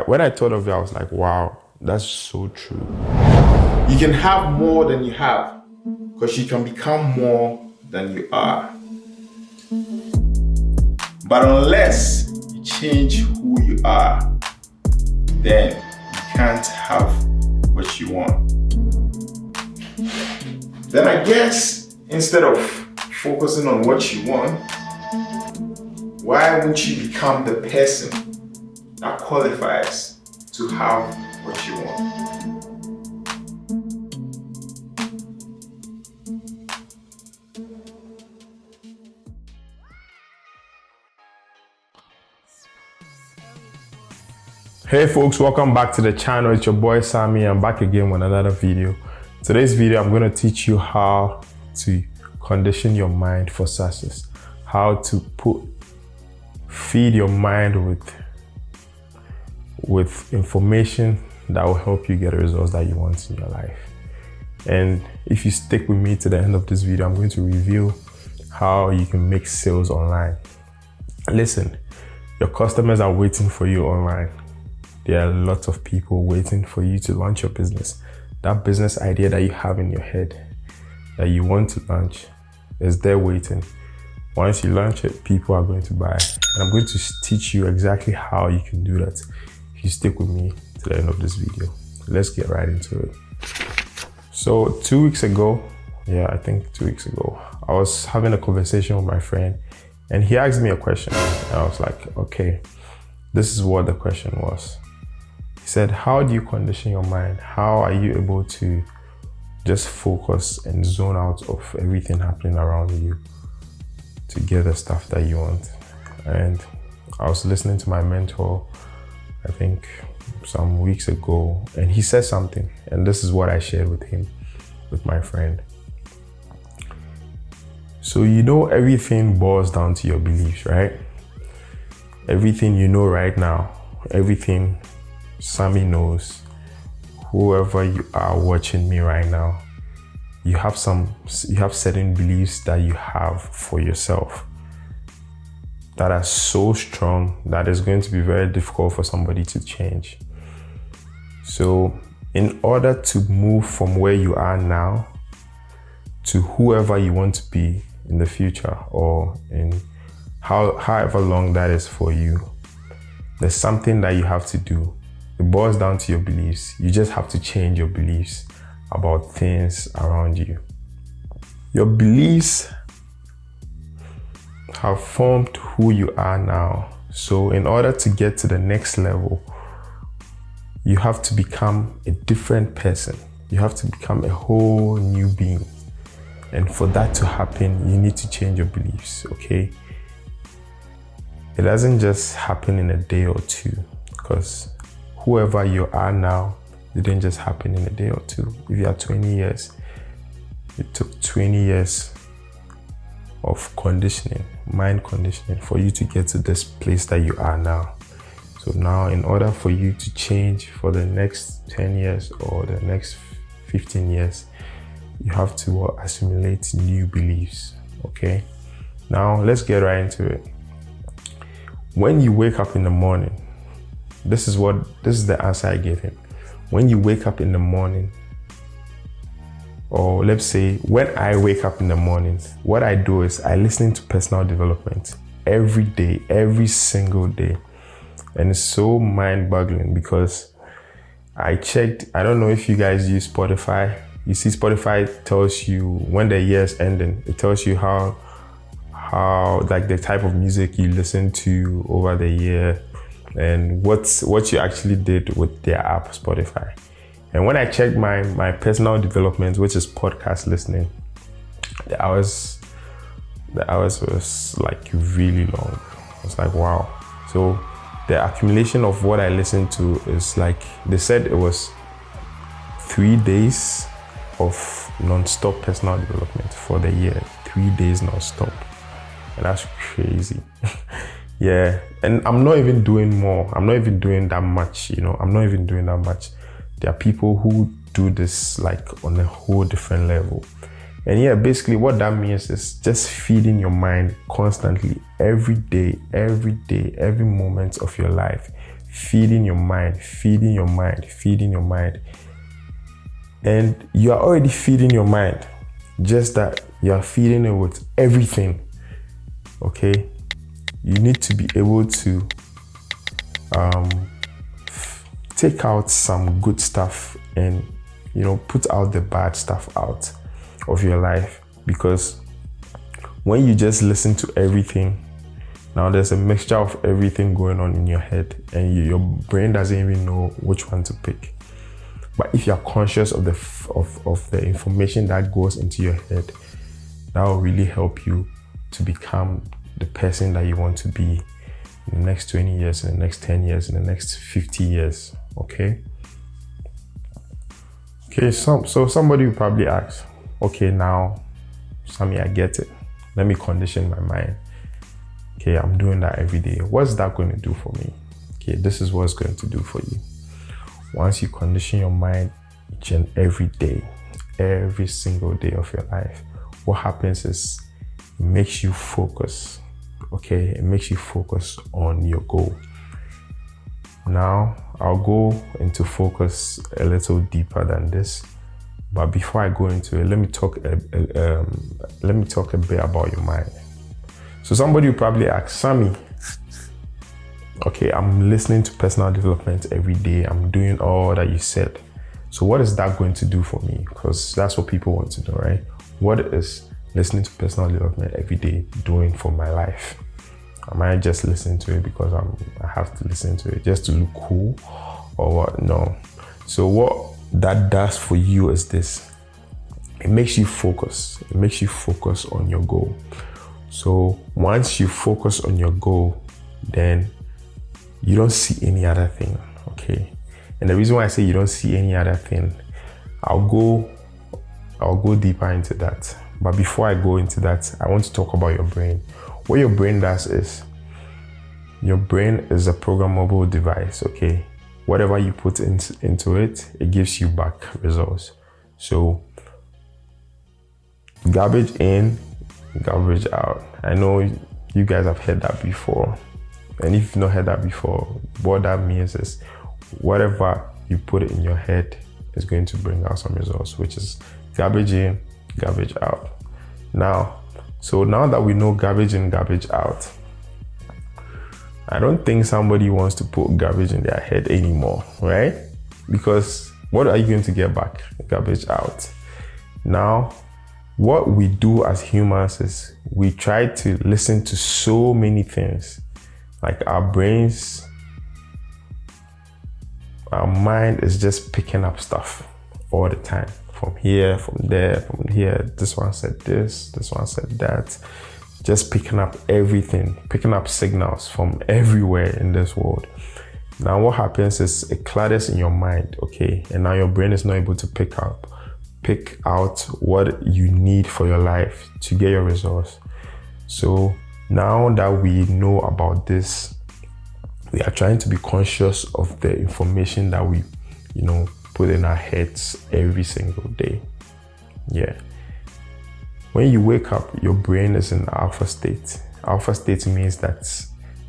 when I thought of it, I was like, wow, that's so true. You can have more than you have because you can become more than you are. But unless you change who you are, then you can't have what you want. Then I guess instead of focusing on what you want, why won't you become the person that qualifies to have what you want? Hey folks, welcome back to the channel. It's your boy Sammy. I'm back again with another video. Today's video, I'm going to teach you how to condition your mind for success. How to feed your mind with information that will help you get the results that you want in your life. And if you stick with me to the end of this video, I'm going to reveal how you can make sales online. Listen, your customers are waiting for you online. There are lots of people waiting for you to launch your business. That business idea that you have in your head that you want to launch is there waiting. Once you launch it, people are going to buy. And I'm going to teach you exactly how you can do that if you stick with me to the end of this video. Let's get right into it. So 2 weeks ago, I think 2 weeks ago, I was having a conversation with my friend and he asked me a question. And I was like, okay, this is what the question was. He said, how do you condition your mind? How are you able to just focus and zone out of everything happening around you to get the stuff that you want? And I was listening to my mentor, I think some weeks ago, and he said something, and this is what I shared with him, with my friend. So everything boils down to your beliefs, right? Everything you know right now, everything Sammy knows, whoever you are watching me right now, you have certain beliefs that you have for yourself that are so strong that it's going to be very difficult for somebody to change. So in order to move from where you are now to whoever you want to be in the future, or in however long that is for you, there's something that you have to do. It boils down to your beliefs. You just have to change your beliefs about things around you. Your beliefs have formed who you are now. So in order to get to the next level, you have to become a different person. You have to become a whole new being. And for that to happen, you need to change your beliefs, okay? It doesn't just happen in a day or two, because whoever you are now didn't just happen in a day or two. If you are 20 years, it took 20 years of conditioning, mind conditioning, for you to get to this place that you are now. So now, in order for you to change for the next 10 years or the next 15 years, you have to assimilate new beliefs, okay? Now, let's get right into it. When you wake up in the morning, this is the answer I gave him. When you wake up in the morning, or let's say when I wake up in the morning, what I do is I listen to personal development every day, every single day. And it's so mind-boggling because I checked, I don't know if you guys use Spotify. You see, Spotify tells you when the year is ending. It tells you how like the type of music you listen to over the year and what you actually did with their app, Spotify. And when I checked my personal development, which is podcast listening, the hours was like really long. I was like, wow. So the accumulation of what I listened to is like, they said it was 3 days of non-stop personal development for the year. 3 days non-stop. And that's crazy. Yeah, and I'm not even doing more. I'm not even doing that much, I'm not even doing that much. There are people who do this like on a whole different level. And yeah, basically what that means is just feeding your mind constantly, every day, every moment of your life. feeding your mind, feeding your mind, feeding your mind. And you are already feeding your mind, just that you are feeding it with everything. Okay, you need to be able to take out some good stuff and put out the bad stuff out of your life, because when you just listen to everything, now there's a mixture of everything going on in your head, and your brain doesn't even know which one to pick. But if you're conscious of the information that goes into your head, that will really help you to become the person that you want to be in the next 20 years, in the next 10 years, in the next 50 years. Okay, so somebody will probably ask, okay, now Sammy, I get it. Let me condition my mind. Okay, I'm doing that every day. What's that going to do for me? Okay, this is what it's going to do for you. Once you condition your mind each and every day, every single day of your life, what happens is it makes you focus. Okay, it makes you focus on your goal. Now, I'll go into focus a little deeper than this. But before I go into it, let me talk a bit about your mind. So somebody will probably ask, Sammy, okay, I'm listening to personal development every day. I'm doing all that you said. So what is that going to do for me? Because that's what people want to know, right? What is listening to personal development every day doing for my life? Am I just listening to it because I have to listen to it just to look cool, or what? No. So what that does for you is this: it makes you focus. It makes you focus on your goal. So once you focus on your goal, then you don't see any other thing. Okay. And the reason why I say you don't see any other thing, I'll go deeper into that. But before I go into that, I want to talk about your brain. What your brain does is, your brain is a programmable device, okay? Whatever you put into it, it gives you back results. So, garbage in, garbage out. I know you guys have heard that before. And if you've not heard that before, what that means is whatever you put in your head is going to bring out some results, which is garbage in, garbage out. Now that we know garbage in, garbage out, I don't think somebody wants to put garbage in their head anymore, right? Because what are you going to get back? Garbage out. Now, what we do as humans is we try to listen to so many things. Like our brains, our mind is just picking up stuff all the time. From here, from there, from here. This one said this one said that. Just picking up everything, picking up signals from everywhere in this world. Now what happens is it clutters in your mind, okay? And now your brain is not able to pick out what you need for your life to get your results. So now that we know about this, we are trying to be conscious of the information that we, put in our heads every single day. Yeah. When you wake up, your brain is in alpha state. Alpha state means that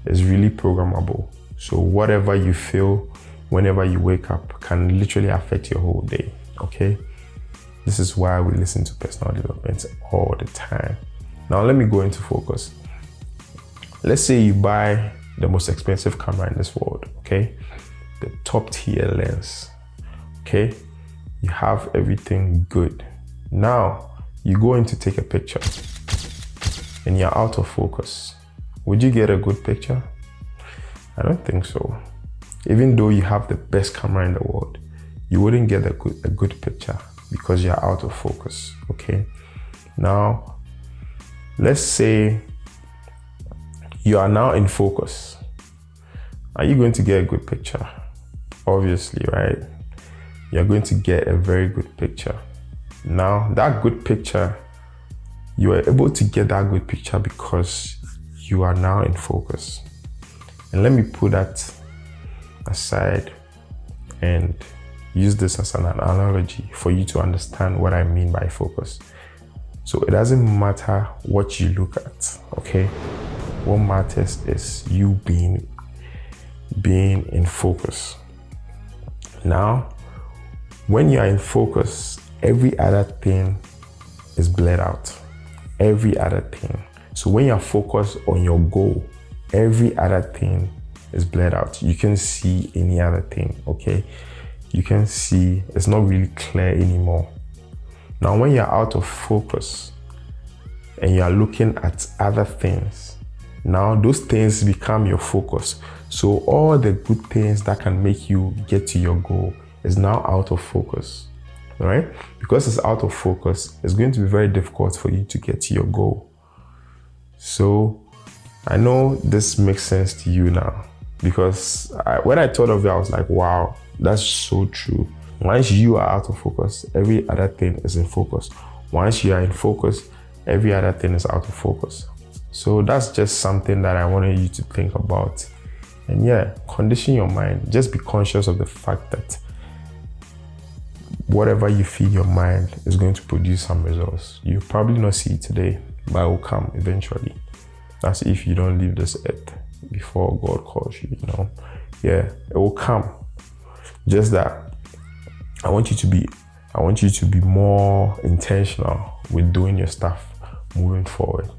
it's really programmable. So whatever you feel whenever you wake up can literally affect your whole day, okay? This is why we listen to personal development all the time. Now let me go into focus. Let's say you buy the most expensive camera in this world, okay? The top tier lens, okay? You have everything good. Now, you go in to take a picture and you're out of focus. Would you get a good picture? I don't think so. Even though you have the best camera in the world, you wouldn't get a good picture because you're out of focus, okay? Now, let's say you are now in focus. Are you going to get a good picture? Obviously, right? You're going to get a very good picture. Now, that good picture, you are able to get that good picture because you are now in focus. And let me put that aside and use this as an analogy for you to understand what I mean by focus. So it doesn't matter what you look at, okay? What matters is you being being in focus. Now, when you are in focus, every other thing is blurred out. Every other thing. So when you're focused on your goal, every other thing is blurred out. You can see any other thing, okay? You can see, it's not really clear anymore. Now, when you're out of focus and you're looking at other things, now those things become your focus. So all the good things that can make you get to your goal is now out of focus, all right? Because it's out of focus, it's going to be very difficult for you to get to your goal. So I know this makes sense to you now, because when I thought of it, I was like, wow, that's so true. Once you are out of focus, every other thing is in focus. Once you are in focus, every other thing is out of focus. So that's just something that I wanted you to think about. And yeah, condition your mind. Just be conscious of the fact that whatever you feed your mind is going to produce some results. You probably not see it today, but it will come eventually. That's if you don't leave this earth before God calls you, you know. Yeah, it will come. Just that I want you to be more intentional with doing your stuff moving forward.